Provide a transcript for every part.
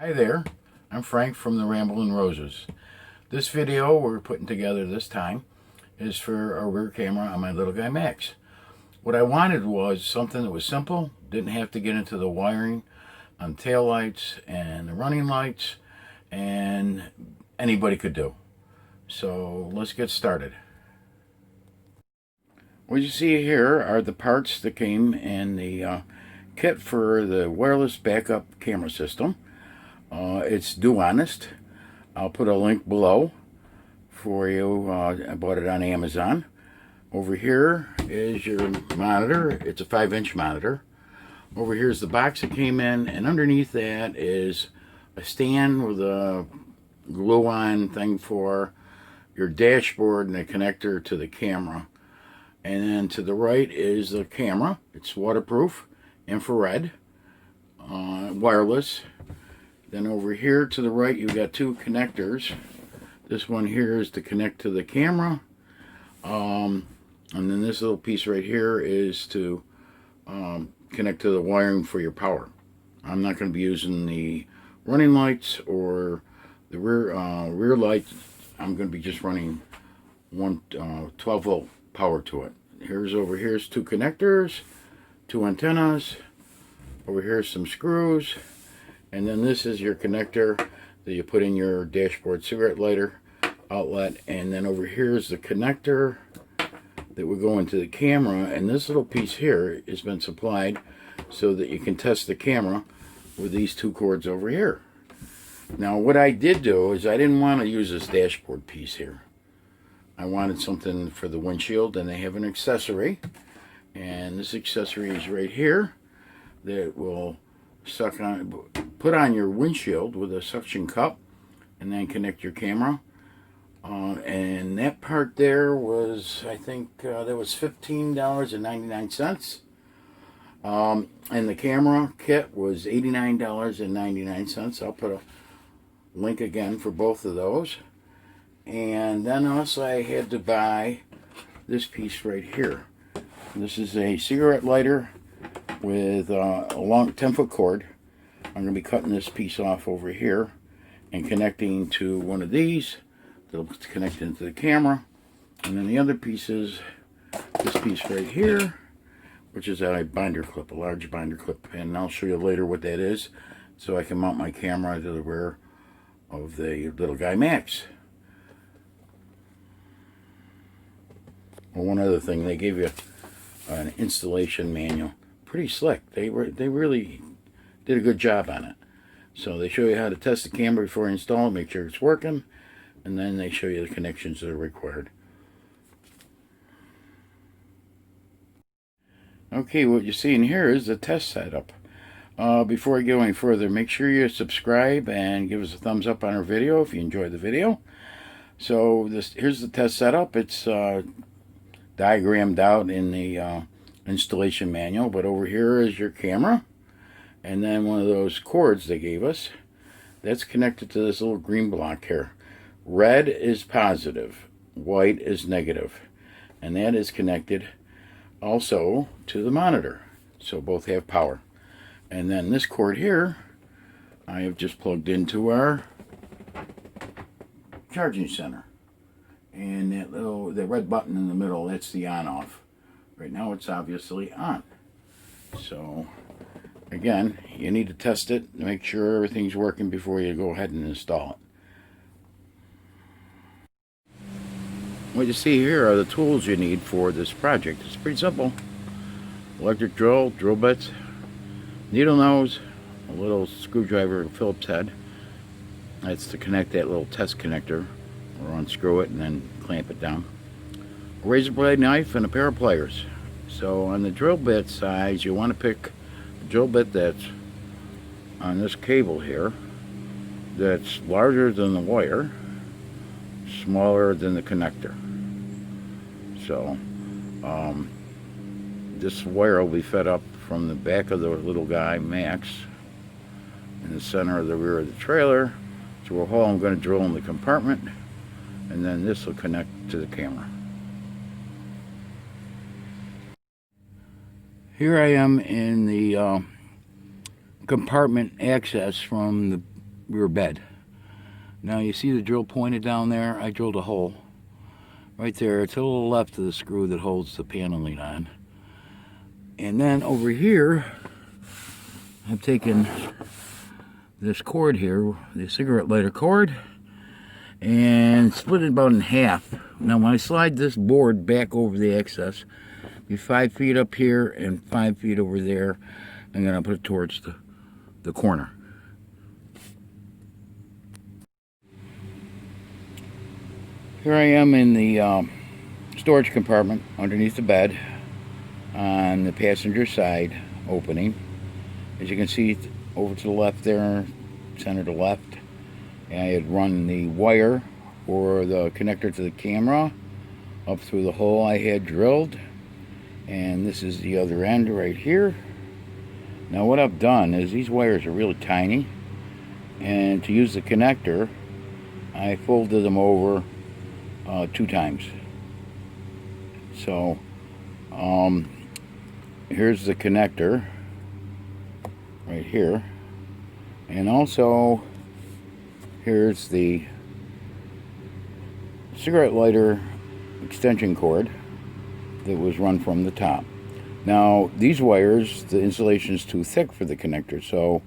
Hi there, I'm Frank from the Ramblin' Roses. This video we're putting together this time is for a rear camera on my little guy Max. What I wanted was something that was simple, didn't have to get into the wiring on tail lights and the running lights, and anybody could do. So let's get started. What you see here are the parts that came in the kit for the wireless backup camera system. It's DoHonest. I'll put a link below for you. I bought it on Amazon. Over here is your monitor. It's a 5-inch monitor. Over here is the box that came in, and underneath that is a stand with a glue-on thing for your dashboard and a connector to the camera. And then to the right is the camera. It's waterproof, infrared, wireless. Then over here to the right, you've got two connectors. This one here is to connect to the camera. And then this little piece right here is to connect to the wiring for your power. I'm not going to be using the running lights or the rear lights. I'm going to be just running one 12-volt power to it. Here's two connectors, two antennas. Over here's some screws. And then this is your connector that you put in your dashboard cigarette lighter outlet. And then over here is the connector that will go into the camera. And this little piece here has been supplied so that you can test the camera with these two cords over here. Now what I did do is I didn't want to use this dashboard piece here. I wanted something for the windshield, and they have an accessory. And this accessory is right here that will put on your windshield with a suction cup and then connect your camera. And that part there was, I think that was $15.99. And the camera kit was $89.99. I'll put a link again for both of those. And then also I had to buy this piece right here. This is a cigarette lighter with a long 10-foot cord. I'm going to be cutting this piece off over here and connecting to one of these that'll connect into the camera. And then the other piece is this piece right here, which is a binder clip, a large binder clip. And I'll show you later what that is so I can mount my camera to the rear of the little guy Max. Well, one other thing, they gave you an installation manual. Pretty slick. They really did a good job on it. So they show you how to test the camera before you install it, make sure it's working, and then they show you the connections that are required. Okay, what you're seeing here is the test setup. Before I go any further, make sure you subscribe and give us a thumbs up on our video if you enjoyed the video. So here's the test setup. It's diagrammed out in the installation manual, but over here is your camera, and then one of those cords they gave us that's connected to this little green block here. Red is positive, white is negative, and that is connected also to the monitor, so both have power. And then this cord here I have just plugged into our charging center, and that red button in the middle, that's the on off. Right now it's obviously on. So again, you need to test it to make sure everything's working before you go ahead and install it. What you see here are the tools you need for this project. It's pretty simple. Electric drill, drill bits, needle nose, a little screwdriver, Phillips head. That's to connect that little test connector, or unscrew it and then clamp it down. A razor blade knife and a pair of pliers. So on the drill bit size, you want to pick a drill bit that's on this cable here, that's larger than the wire, smaller than the connector. So this wire will be fed up from the back of the little guy Max in the center of the rear of the trailer to a hole I'm going to drill in the compartment, and then this will connect to the camera. Here I am in the compartment access from the rear bed. Now you see the drill pointed down there? I drilled a hole right there to the left of the screw that holds the paneling on. And then over here, I've taken this cord here, the cigarette lighter cord, and split it about in half. Now when I slide this board back over the access, be 5 feet up here and 5 feet over there, I'm going to put it towards the corner. Here I am in the storage compartment underneath the bed on the passenger side opening. As you can see over to the left there, center to left, I had run the wire or the connector to the camera up through the hole I had drilled, and this is the other end right here. Now what I've done is these wires are really tiny, and to use the connector I folded them over 2 times. So here's the connector right here, and also here's the cigarette lighter extension cord that was run from the top. Now these wires, the insulation is too thick for the connector, so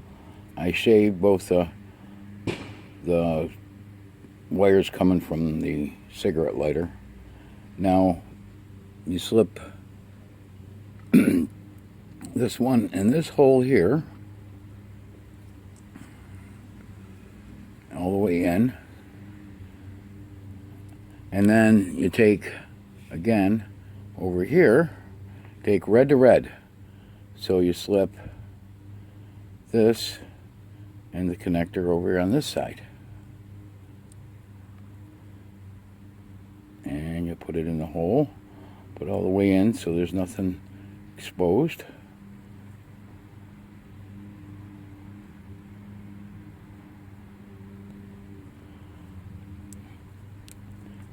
I shaved both the wires coming from the cigarette lighter. Now you slip this one in this hole here all the way in, and then you take again over here, take red to red, so you slip this and the connector over here on this side, and you put it in the hole, put all the way in so there's nothing exposed.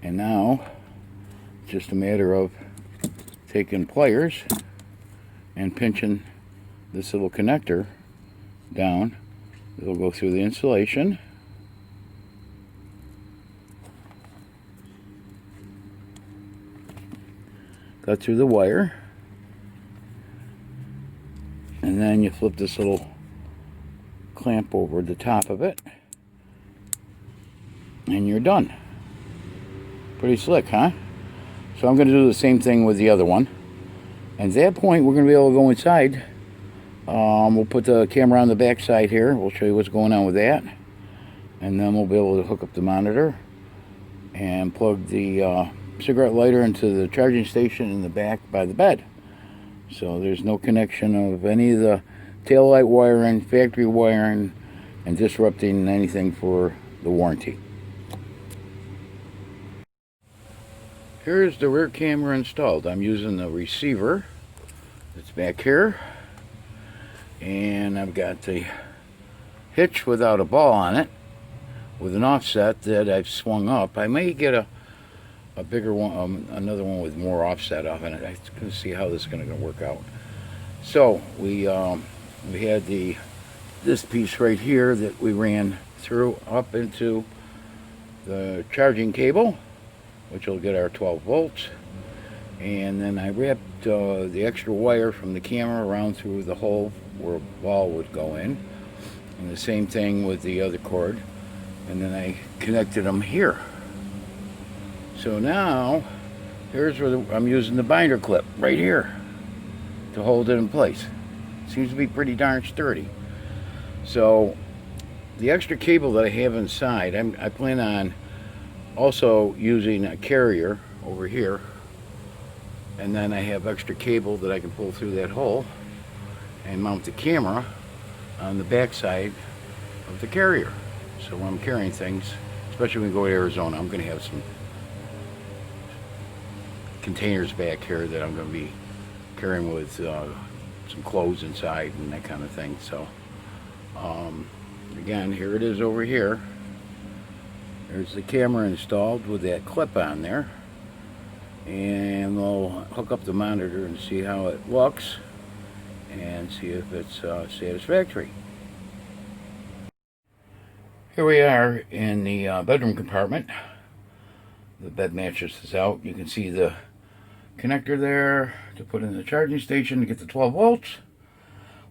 And now it's just a matter of taking pliers and pinching this little connector down. It'll go through the insulation, cut through the wire, and then you flip this little clamp over the top of it, and you're done. Pretty slick, huh? So I'm going to do the same thing with the other one. And at that point, we're going to be able to go inside. We'll put the camera on the back side here. We'll show you what's going on with that. And then we'll be able to hook up the monitor and plug the cigarette lighter into the charging station in the back by the bed. So there's no connection of any of the taillight wiring, factory wiring, and disrupting anything for the warranty. Here's the rear camera installed. I'm using the receiver that's back here, and I've got the hitch without a ball on it with an offset that I've swung up. I may get a bigger one, another one with more offset off in it. I'm going to see how this is going to work out. So we had this piece right here that we ran through up into the charging cable, which will get our 12 volts, and then I wrapped the extra wire from the camera around through the hole where a ball would go in, and the same thing with the other cord, and then I connected them here. So now here's where I'm using the binder clip right here to hold it in place. Seems to be pretty darn sturdy. So the extra cable that I have inside, I plan on also using a carrier over here, and then I have extra cable that I can pull through that hole and mount the camera on the back side of the carrier. So when I'm carrying things, especially when we go to Arizona, I'm going to have some containers back here that I'm going to be carrying with some clothes inside and that kind of thing. So again, here it is over here. There's the camera installed with that clip on there, and we'll hook up the monitor and see how it looks and see if it's satisfactory. Here we are in the bedroom compartment. The bed mattress is out. You can see the connector there to put in the charging station to get the 12 volts,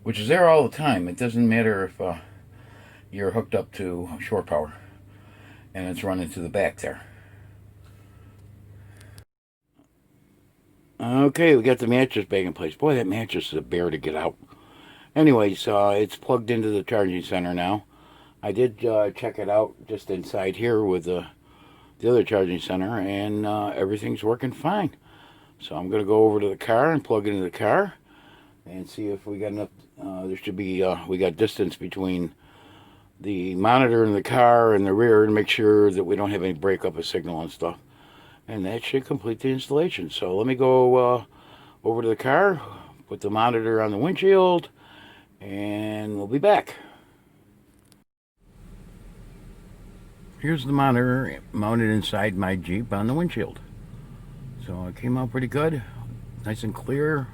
which is there all the time. It doesn't matter if you're hooked up to shore power, and it's running to the back there. Okay, we got the mattress back in place. Boy, that mattress is a bear to get out. Anyways, it's plugged into the charging center now. I did check it out just inside here with the other charging center, and everything's working fine. So I'm going to go over to the car and plug it into the car and see if we got enough. There should be, we got distance between the monitor in the car and the rear to make sure that we don't have any breakup of signal and stuff. And that should complete the installation. So let me go over to the car, put the monitor on the windshield, and we'll be back. Here's the monitor mounted inside my Jeep on the windshield. So it came out pretty good, nice and clear.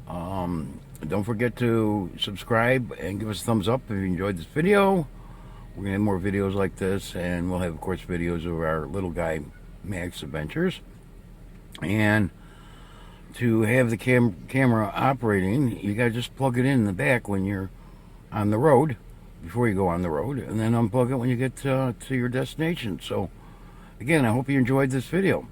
Don't forget to subscribe and give us a thumbs up if you enjoyed this video. We're going to have more videos like this, and we'll have, of course, videos of our little guy Max adventures. And to have the camera operating, you got to just plug it in the back when you're on the road, before you go on the road, and then unplug it when you get to your destination. So, again, I hope you enjoyed this video.